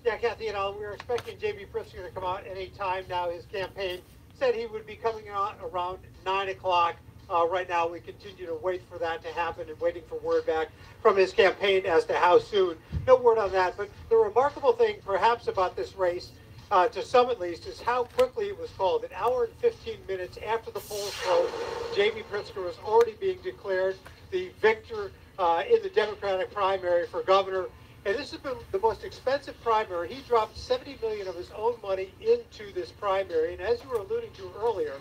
Yeah, Kathy, we were expecting JB Pritzker to come out any time now. His campaign said he would be coming out around 9 o'clock. Right now, we continue to wait for that to happen and waiting for word back from his campaign as to how soon. No word on that. But the remarkable thing, perhaps, about this race, to some at least, is how quickly it was called. An hour and 15 minutes after the polls closed, JB Pritzker was already being declared the victor in the Democratic primary for governor. And this has been the most expensive primary. He dropped $70 million of his own money into this primary. And as you were alluding to earlier,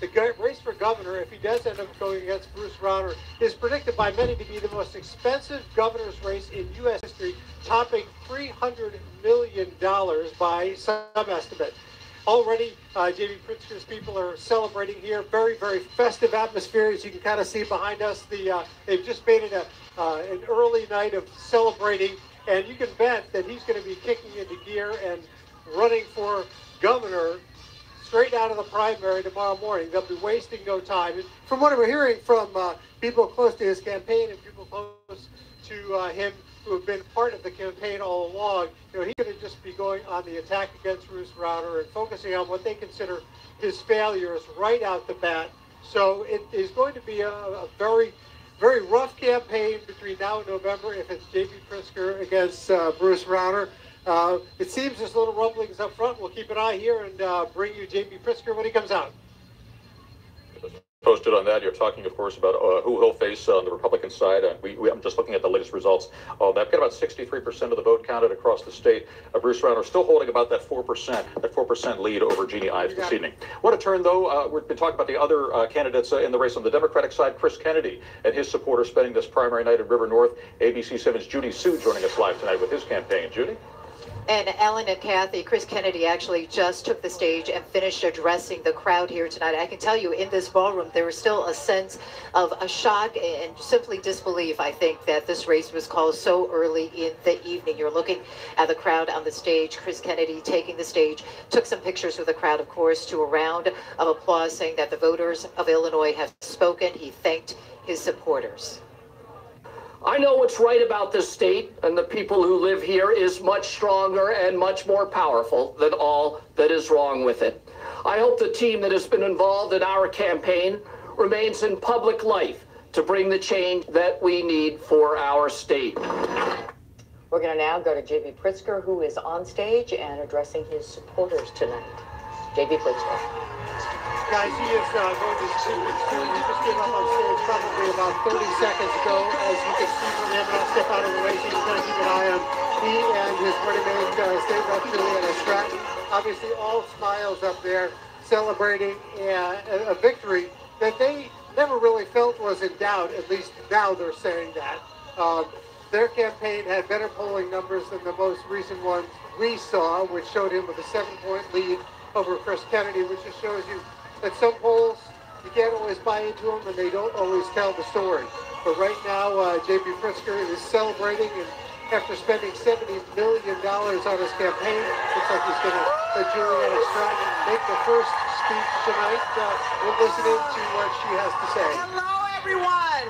the race for governor, if he does end up going against Bruce Rauner, is predicted by many to be the most expensive governor's race in U.S. history, topping $300 million by some estimate. Already, JB Pritzker's people are celebrating here. Very, very festive atmosphere, as you can kind of see behind us. They've just made it an early night of celebrating, and you can bet that he's going to be kicking into gear and running for governor straight out of the primary tomorrow morning. They'll be wasting no time. And from what we're hearing from people close to his campaign and people close to him who have been part of the campaign all along, he's going to just be going on the attack against Bruce Rauner and focusing on what they consider his failures right out the bat. So it is going to be a very, very rough campaign between now and November if it's JB Pritzker against Bruce Rauner. It seems there's little rumblings up front. We'll keep an eye here and bring you JB Pritzker when he comes out. Posted on that, you're talking, of course, about who he'll face on the Republican side. I'm just looking at the latest results. They've got about 63% of the vote counted across the state. Bruce Rauner still holding about that 4% lead over Jeannie Ives this evening. What a turn, though. We've been talking about the other candidates in the race. On the Democratic side, Chris Kennedy and his supporters spending this primary night in River North. ABC7's Judy Sue joining us live tonight with his campaign. Judy? And Ellen and Kathy, Chris Kennedy actually just took the stage and finished addressing the crowd here tonight. I can tell you in this ballroom, there was still a sense of a shock and simply disbelief, I think, that this race was called so early in the evening. You're looking at the crowd on the stage. Chris Kennedy taking the stage, took some pictures with the crowd, of course, to a round of applause saying that the voters of Illinois have spoken. He thanked his supporters. I know what's right about this state, and the people who live here is much stronger and much more powerful than all that is wrong with it. I hope the team that has been involved in our campaign remains in public life to bring the change that we need for our state. We're going to now go to JB Pritzker, who is on stage and addressing his supporters tonight. JB Pritzker. Guys, he is going to speak soon. He just came up on stage probably about 30 seconds ago. As you can see from him, I'll step out of the way so you can kind of keep an eye on he and his running mate, State Rep Juliana Stratton. Obviously, all smiles up there, celebrating a victory that they never really felt was in doubt. At least now they're saying that. Their campaign had better polling numbers than the most recent ones we saw, which showed him with a 7-point lead over Chris Kennedy, which just shows you that some polls, you can't always buy into them, and they don't always tell the story. But right now, JB Pritzker is celebrating, and after spending $70 million on his campaign, looks like he's going to let Juliana Stratton make the first speech tonight. We'll listen in to what she has to say. Hello, everyone,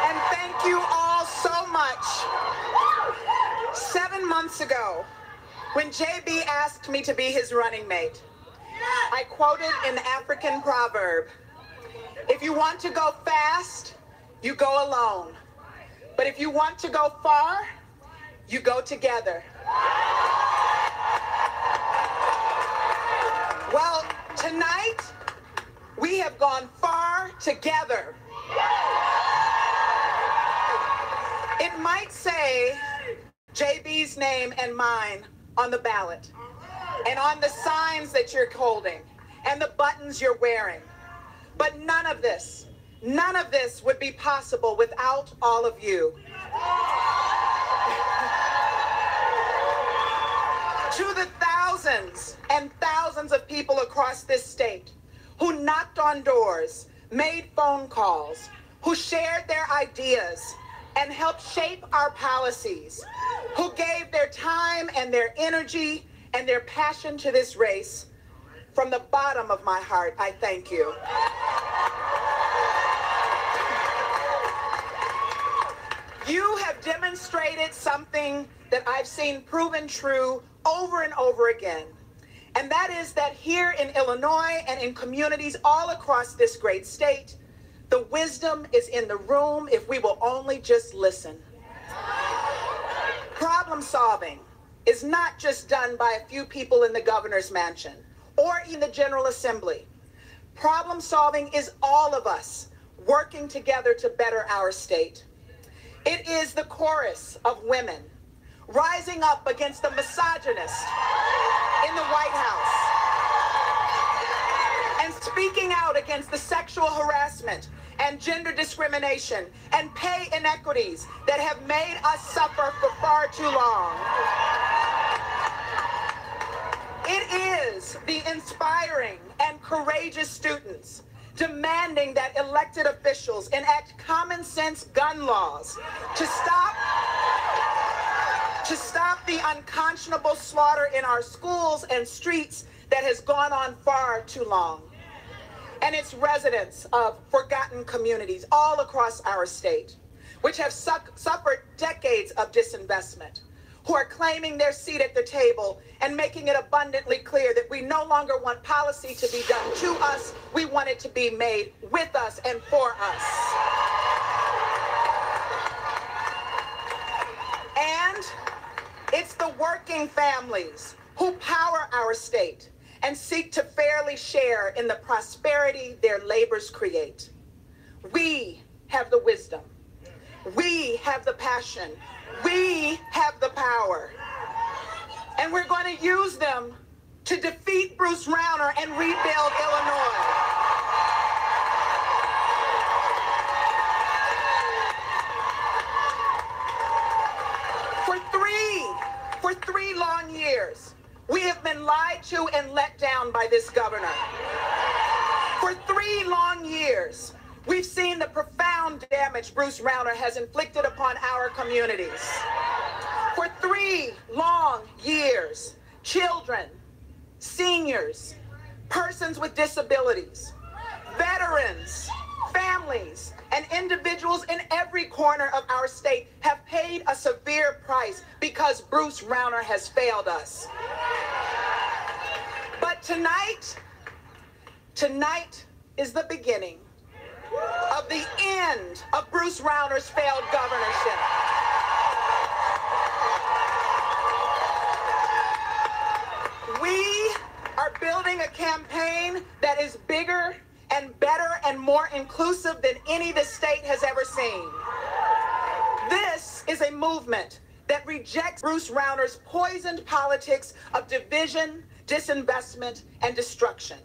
and thank you all so much. 7 months ago, when JB asked me to be his running mate, I quoted an African proverb: if you want to go fast, you go alone. But if you want to go far, you go together. Well, tonight, we have gone far together. It might say JB's name and mine on the ballot, and on the signs that you're holding, and the buttons you're wearing. But none of this would be possible without all of you. To the thousands and thousands of people across this state who knocked on doors, made phone calls, who shared their ideas and helped shape our policies, who gave their time and their energy and their passion to this race, from the bottom of my heart, I thank you. You have demonstrated something that I've seen proven true over and over again. And that is that here in Illinois and in communities all across this great state, the wisdom is in the room if we will only just listen. Problem solving is not just done by a few people in the governor's mansion or in the General Assembly. Problem solving is all of us working together to better our state. It is the chorus of women rising up against the misogynist in the White House and speaking out against the sexual harassment and gender discrimination and pay inequities that have made us suffer for far too long. It is the inspiring and courageous students demanding that elected officials enact common sense gun laws to stop the unconscionable slaughter in our schools and streets that has gone on far too long. And it's residents of forgotten communities all across our state, which have suffered decades of disinvestment, who are claiming their seat at the table and making it abundantly clear that we no longer want policy to be done to us, we want it to be made with us and for us. And it's the working families who power our state and seek to fairly share in the prosperity their labors create. We have the wisdom. We have the passion. We have the power. And we're going to use them to defeat Bruce Rauner and rebuild Illinois. For three long years, we have been lied to and let down by this governor. For 3 long years, we've seen the profound damage Bruce Rauner has inflicted upon our communities. For 3 long years, children, seniors, persons with disabilities, veterans, families, and individuals in every corner of our state have paid a severe price because Bruce Rauner has failed us. But tonight is the beginning of the end of Bruce Rauner's failed governorship. We are building a campaign that is bigger and better and more inclusive than any the state has ever seen. This is a movement that rejects Bruce Rauner's poisoned politics of division, disinvestment, and destruction.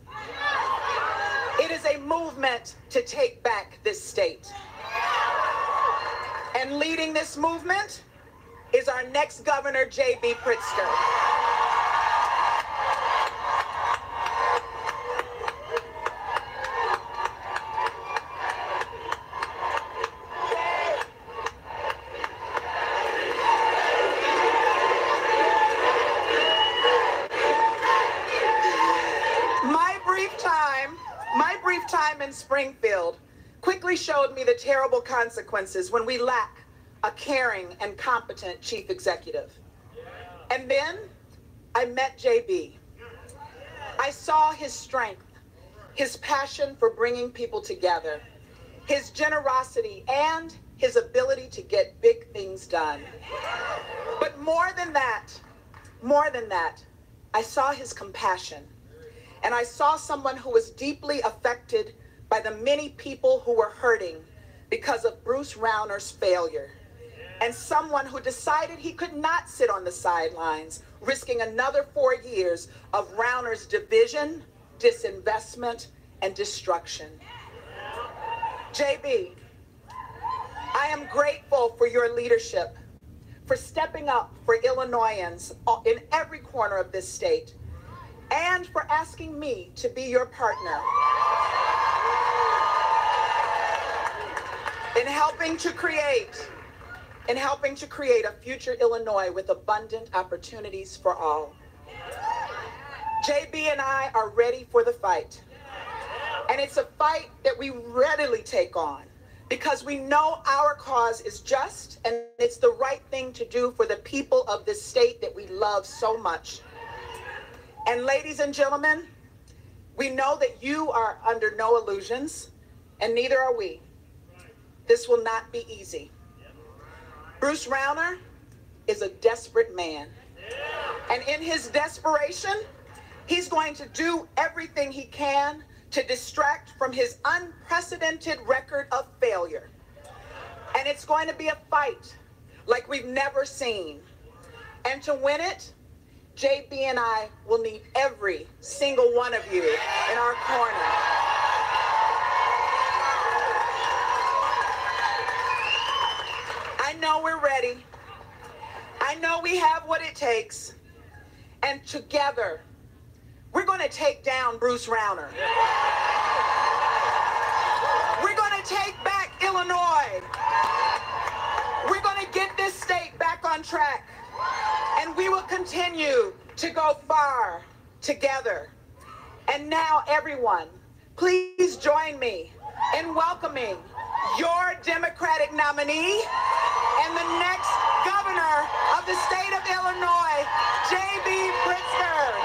It is a movement to take back this state. And leading this movement is our next governor, JB Pritzker. My brief time in Springfield quickly showed me the terrible consequences when we lack a caring and competent chief executive. And then I met JB. I saw his strength, his passion for bringing people together, his generosity, and his ability to get big things done. But more than that, I saw his compassion. And I saw someone who was deeply affected by the many people who were hurting because of Bruce Rauner's failure. And someone who decided he could not sit on the sidelines, risking another 4 years of Rauner's division, disinvestment, and destruction. JB, I am grateful for your leadership, for stepping up for Illinoisans in every corner of this state, and for asking me to be your partner in helping to create a future Illinois with abundant opportunities for all. JB and I are ready for the fight. And it's a fight that we readily take on, because we know our cause is just and it's the right thing to do for the people of this state that we love so much. And ladies and gentlemen, we know that you are under no illusions, and neither are we. This will not be easy. Bruce Rauner is a desperate man. And in his desperation, he's going to do everything he can to distract from his unprecedented record of failure. And it's going to be a fight like we've never seen. And to win it, JB and I will need every single one of you in our corner. I know we're ready. I know we have what it takes. And together, we're going to take down Bruce Rauner. We're going to take back Illinois. We're going to get this state back on track. And we will continue to go far together. And now, everyone, please join me in welcoming your Democratic nominee and the next governor of the state of Illinois, JB Pritzker.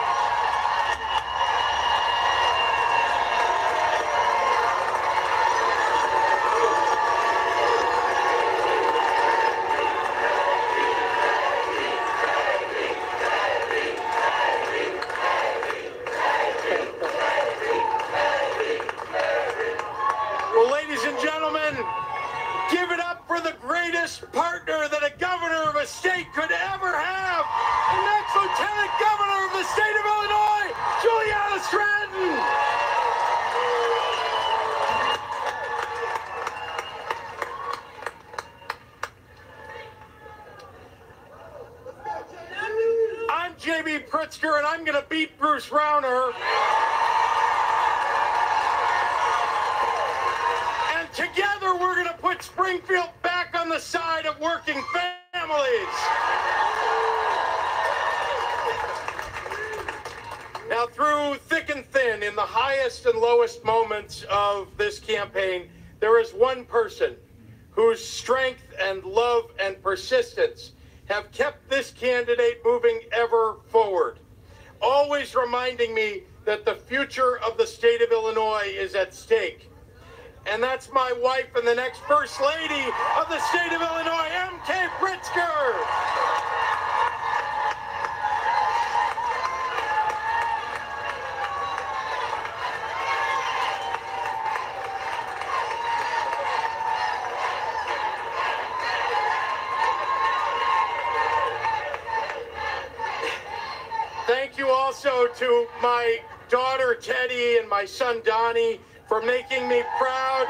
Well, ladies and gentlemen, give it up for the greatest partner that a governor of a state could ever have. The next Lieutenant Governor of the state of Illinois, Juliana Stratton. I'm JB Pritzker, and I'm going to beat Bruce Rauner. And together, we're going to put Springfield back on the side of working families. Now, through thick and thin, in the highest and lowest moments of this campaign, there is one person whose strength and love and persistence have kept this candidate moving ever forward, always reminding me that the future of the state of Illinois is at stake. And that's my wife and the next First Lady of the state of Illinois, M.K. Pritzker. Thank you also to my daughter Teddy and my son Donnie for making me proud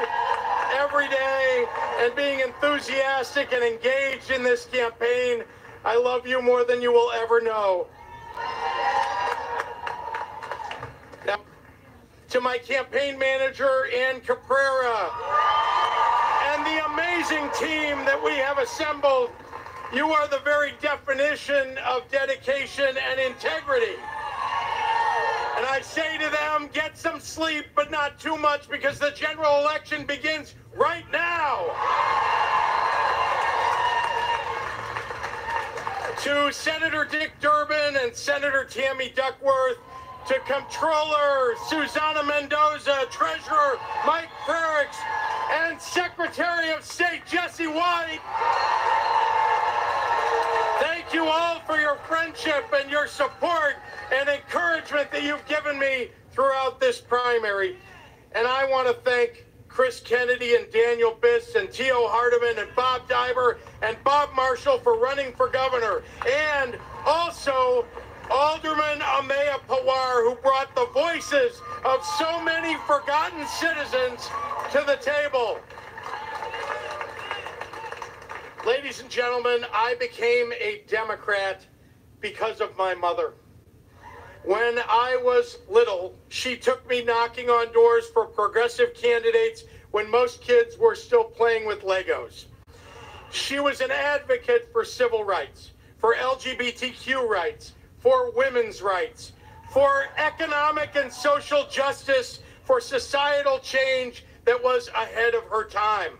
every day and being enthusiastic and engaged in this campaign. I love you more than you will ever know. Now, to my campaign manager, Ann Caprera, and the amazing team that we have assembled, you are the very definition of dedication and integrity. And I say to them, get some sleep, but not too much, because the general election begins right now. To Senator Dick Durbin and Senator Tammy Duckworth, to Comptroller Susana Mendoza, Treasurer Mike Frericks, and Secretary of State Jesse White, thank you all for your friendship and your support and encouragement that you've given me throughout this primary. And I want to thank Chris Kennedy and Daniel Biss and Tio Hardiman and Bob Diber and Bob Marshall for running for governor. And also Alderman Amaya Pawar, who brought the voices of so many forgotten citizens to the table. Ladies and gentlemen, I became a Democrat because of my mother. When I was little, she took me knocking on doors for progressive candidates when most kids were still playing with Legos. She was an advocate for civil rights, for LGBTQ rights, for women's rights, for economic and social justice, for societal change that was ahead of her time.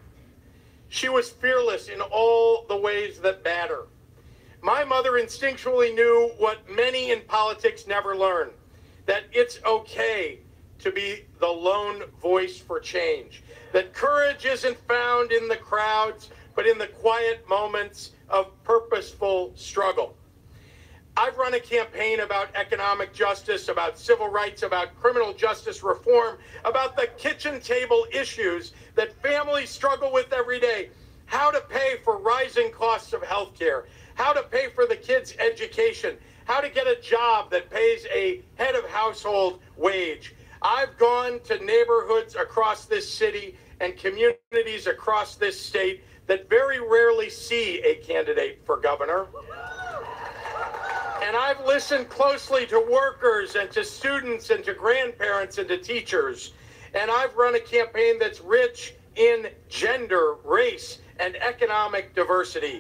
She was fearless in all the ways that matter. My mother instinctually knew what many in politics never learn, that it's okay to be the lone voice for change, that courage isn't found in the crowds, but in the quiet moments of purposeful struggle. I've run a campaign about economic justice, about civil rights, about criminal justice reform, about the kitchen table issues that families struggle with every day. How to pay for rising costs of healthcare, how to pay for the kids' education, how to get a job that pays a head of household wage. I've gone to neighborhoods across this city and communities across this state that very rarely see a candidate for governor. And I've listened closely to workers and to students and to grandparents and to teachers. And I've run a campaign that's rich in gender, race, and economic diversity.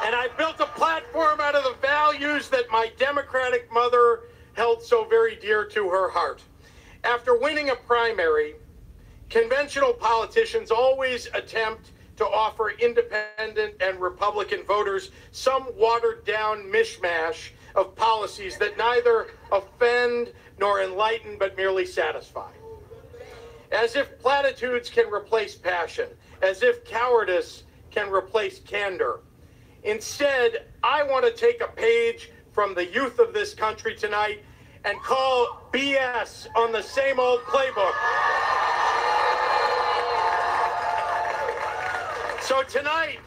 And I built a platform out of the values that my Democratic mother held so very dear to her heart. After winning a primary, conventional politicians always attempt to offer independent and Republican voters some watered-down mishmash of policies that neither offend nor enlighten but merely satisfy. As if platitudes can replace passion, as if cowardice can replace candor. Instead, I want to take a page from the youth of this country tonight and call BS on the same old playbook. So tonight,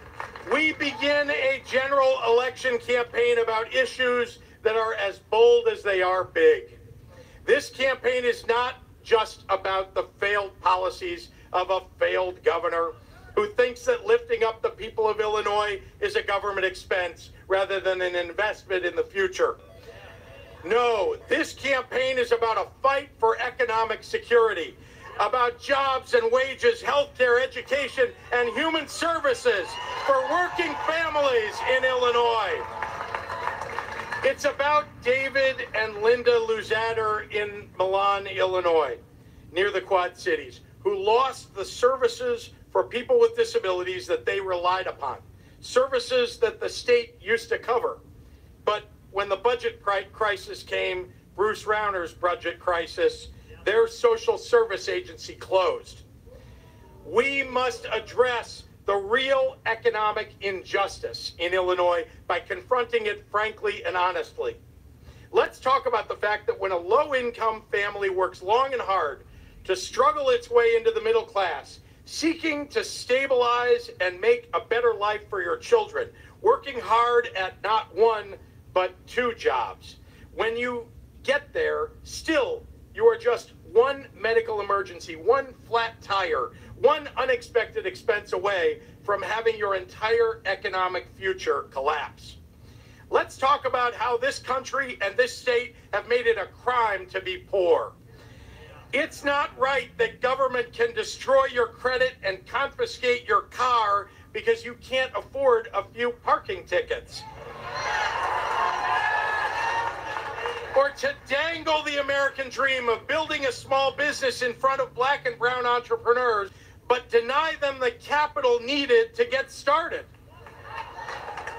we begin a general election campaign about issues that are as bold as they are big. This campaign is not just about the failed policies of a failed governor who thinks that lifting up the people of Illinois is a government expense rather than an investment in the future. No, this campaign is about a fight for economic security, about jobs and wages, healthcare, education, and human services for working families in Illinois. It's about David and Linda Luzader in Milan, Illinois, near the Quad Cities, who lost the services for people with disabilities that they relied upon, services that the state used to cover. But when the budget crisis came, Bruce Rauner's budget crisis, their social service agency closed. We must address the real economic injustice in Illinois by confronting it frankly and honestly. Let's talk about the fact that when a low-income family works long and hard to struggle its way into the middle class, seeking to stabilize and make a better life for your children, working hard at not one, but two jobs. When you get there, still, you are just one medical emergency, one flat tire, one unexpected expense away from having your entire economic future collapse. Let's talk about how this country and this state have made it a crime to be poor. It's not right that government can destroy your credit and confiscate your car because you can't afford a few parking tickets. Or to dangle the American dream of building a small business in front of black and brown entrepreneurs, but deny them the capital needed to get started.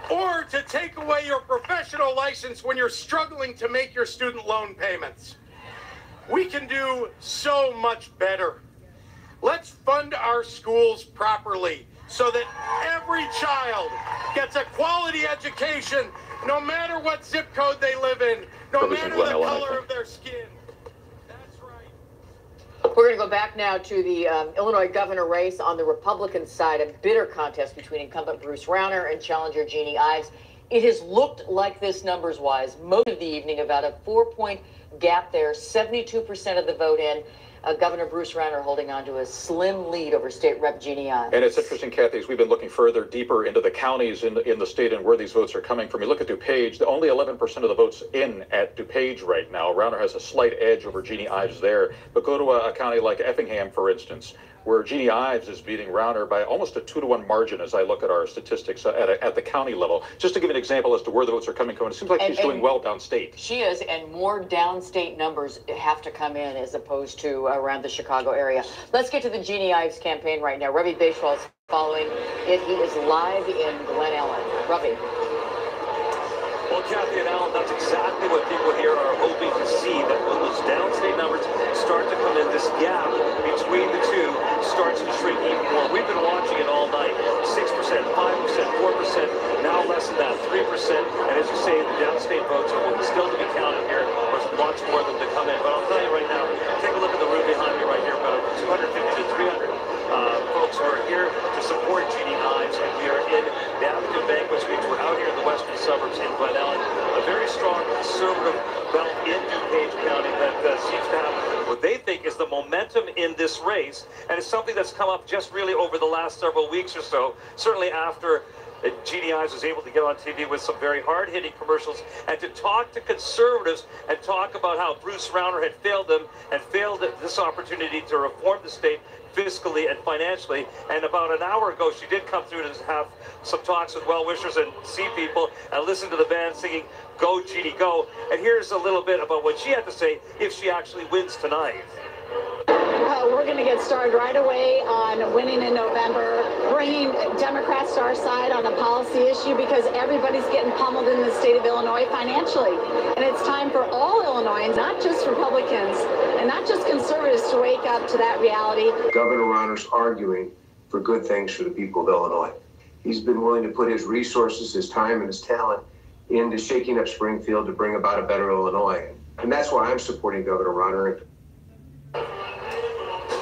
Or to take away your professional license when you're struggling to make your student loan payments. We can do so much better. Let's fund our schools properly so that every child gets a quality education, no matter what zip code they live in, no matter the color of their skin. That's right. We're going to go back now to the Illinois governor race on the Republican side, a bitter contest between incumbent Bruce Rauner and challenger Jeannie Ives. It has looked like this numbers-wise most of the evening, about a 4-point gap there, 72% of the vote in. Governor Bruce Rauner holding on to a slim lead over State Rep Jeannie Ives. And it's interesting, Kathy, as we've been looking further, deeper into the counties in the state and where these votes are coming from. You look at DuPage, only 11% of the votes in at DuPage right now. Rauner has a slight edge over Jeannie Ives there. But go to a county like Effingham, for instance. where Jeannie Ives is beating Rauner by almost a 2-to-1 margin as I look at our statistics at the county level. Just to give an example as to where the votes are coming from, it seems like she's doing well downstate. She is, and more downstate numbers have to come in as opposed to around the Chicago area. Let's get to the Jeannie Ives campaign right now. Ravi Beshwal is following it. He is live in Glen Ellen. Ravi. Well, Kathy and Alan, that's exactly what people here are hoping to see, that when those downstate numbers start to come in, this gap between the two starts to shrink even more. We've been watching it all night. 6%, 5%, 4%, now less than that, 3%. And as you say, the downstate votes are still to be counted here. There's lots more of them to come in. But I'll tell you right now, take a look at the room behind me right here, about 250 to 300 folks who are here to support Jeannie Ives, and we are in the Abington Banquet Suites. We're out here in the western suburbs in Glen Ellen, a very strong conservative belt in DuPage County that seems to have what they think is the momentum in this race, and it's something that's come up just really over the last several weeks or so, certainly after Jeannie Ives was able to get on TV with some very hard-hitting commercials and to talk to conservatives and talk about how Bruce Rauner had failed them and failed this opportunity to reform the state fiscally and financially. And about an hour ago, she did come through to have some talks with well-wishers and see people and listen to the band singing "Go Jeannie Go." And here's a little bit about what she had to say if she actually wins tonight. Well, we're going to get started right away on winning in November, bringing Democrats to our side on a policy issue because everybody's getting pummeled in the state of Illinois financially. And it's time for all Illinoisans, not just Republicans and not just conservatives, to wake up to that reality. Governor Rauner's arguing for good things for the people of Illinois. He's been willing to put his resources, his time, and his talent into shaking up Springfield to bring about a better Illinois. And that's why I'm supporting Governor Rauner.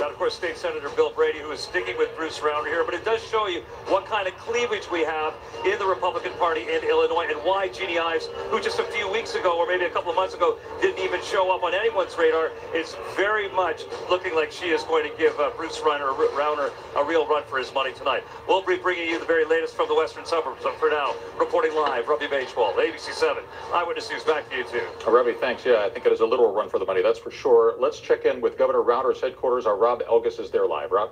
Of course, State Senator Bill Brady, who is sticking with Bruce Rauner here, but it does show you what kind of cleavage we have in the Republican Party in Illinois and why Jeannie Ives, who just a few weeks ago or maybe a couple of months ago didn't even show up on anyone's radar, is very much looking like she is going to give Bruce Rauner a real run for his money tonight. We'll be bringing you the very latest from the western suburbs. So for now, reporting live, Ravi Beshwal, ABC7 Eyewitness News. Back to you, too. Ravi, thanks. Yeah, I think it is a literal run for the money, that's for sure. Let's check in with Governor Rauner's headquarters. Our Rob Elgis is there live. Rob?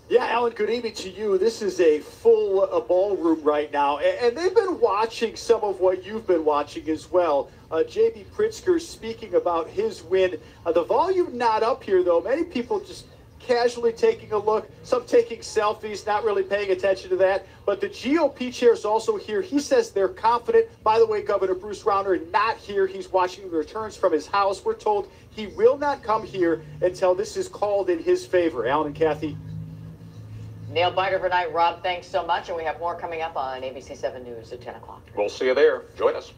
Yeah, Alan, good evening to you. This is a full ballroom right now, and they've been watching some of what you've been watching as well. JB Pritzker speaking about his win. The volume not up here, though. Many people just casually taking a look, some taking selfies, not really paying attention to that. But the GOP chair is also here. He says they're confident. By the way, Governor Bruce Rauner not here. He's watching the returns from his house. We're told he will not come here until this is called in his favor. Alan and Kathy. Nail biter for night, Rob. Thanks so much. And we have more coming up on ABC7 News at 10 o'clock. We'll see you there. Join us.